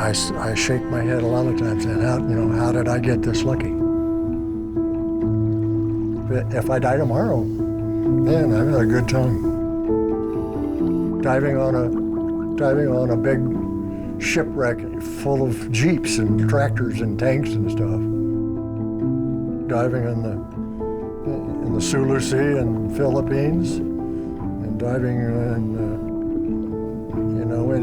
I shake my head a lot of times saying, how did I get this lucky? If I die tomorrow, man, I've had a good time. Diving on a big shipwreck full of jeeps and tractors and tanks and stuff. Diving in the Sulu Sea in the Philippines, and diving in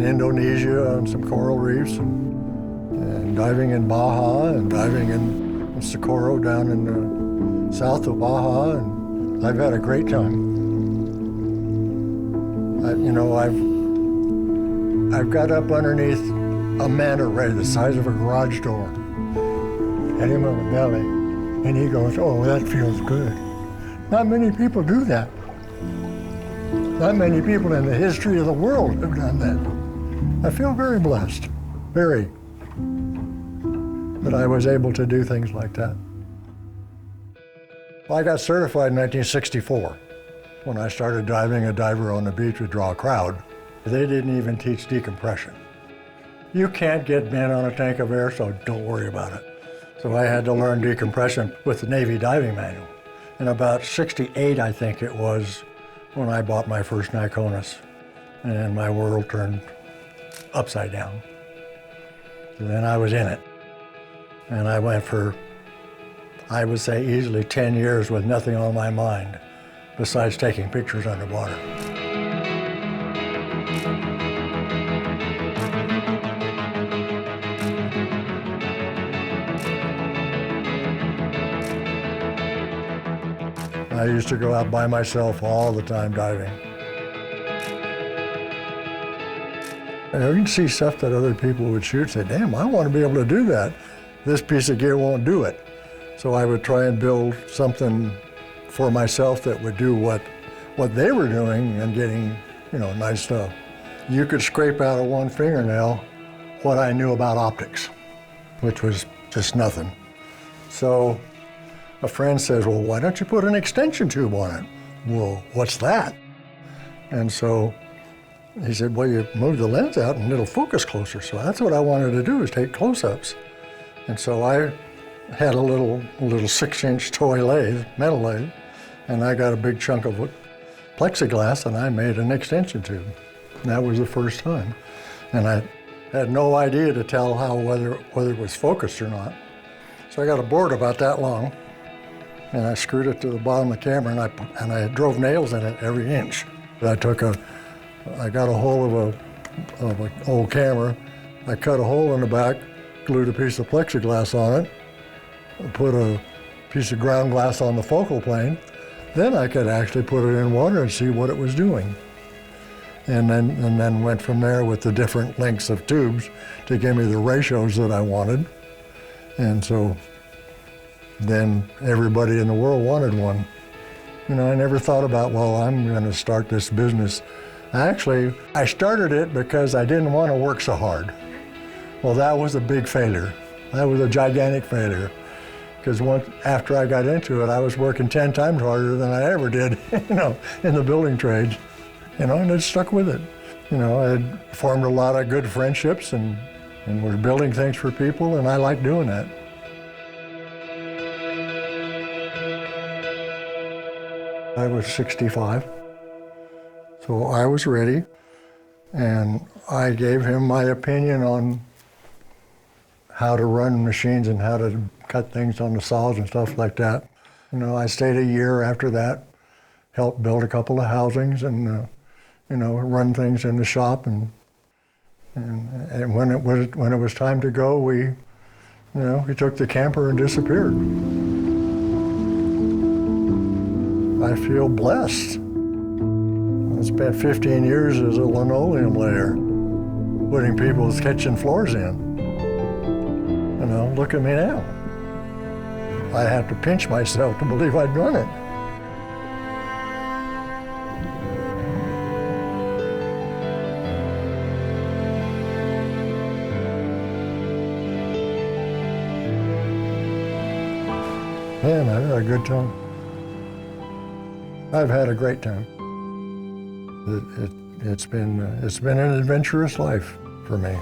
Indonesia on some coral reefs, and diving in Baja, and diving in Socorro down in the south of Baja, and I've had a great time. I've got up underneath a manta ray the size of a garage door, hit him on the belly, and he goes, "Oh, that feels good." Not many people do that. Not many people in the history of the world have done that. I feel very blessed, very, that I was able to do things like that. Well, I got certified in 1964. When I started diving, a diver on the beach would draw a crowd. They didn't even teach decompression. You can't get bent on a tank of air, so don't worry about it. So I had to learn decompression with the Navy diving manual. In about '68, I think it was, when I bought my first Nikonis, and my world turned upside down. And then I was in it. And I went for, I would say, easily 10 years with nothing on my mind besides taking pictures underwater. I used to go out by myself all the time diving. And you can see stuff that other people would shoot and say, damn, I want to be able to do that. This piece of gear won't do it. So I would try and build something for myself that would do what they were doing and getting, nice stuff. You could scrape out of one fingernail what I knew about optics, which was just nothing. So a friend says, well, why don't you put an extension tube on it? Well, what's that? And so he said, well, you move the lens out and it'll focus closer. So that's what I wanted to do, is take close-ups. And so I had a little 6-inch toy lathe, metal lathe, and I got a big chunk of plexiglass and I made an extension tube. And that was the first time. And I had no idea to tell whether it was focused or not. So I got a board about that long, and I screwed it to the bottom of the camera, and I drove nails in it every inch. I got a hold of an old camera, I cut a hole in the back, glued a piece of plexiglass on it, put a piece of ground glass on the focal plane. Then I could actually put it in water and see what it was doing. And then went from there with the different lengths of tubes to give me the ratios that I wanted. And so then everybody in the world wanted one. I never thought about, well, I'm going to start this business. I started it because I didn't want to work so hard. Well, that was a big failure. That was a gigantic failure. Because after I got into it, I was working 10 times harder than I ever did, in the building trades, and I stuck with it. I had formed a lot of good friendships and was building things for people, and I liked doing that. I was 65, so I was ready, and I gave him my opinion on how to run machines and how to cut things on the saws and stuff like that. I stayed a year after that, helped build a couple of housings and, run things in the shop. And when it was time to go, we took the camper and disappeared. I feel blessed. I spent 15 years as a linoleum layer, putting people's kitchen floors in. Look at me now. I have to pinch myself to believe I'd done it. Man, I've had a good time. I've had a great time. It's been an adventurous life for me.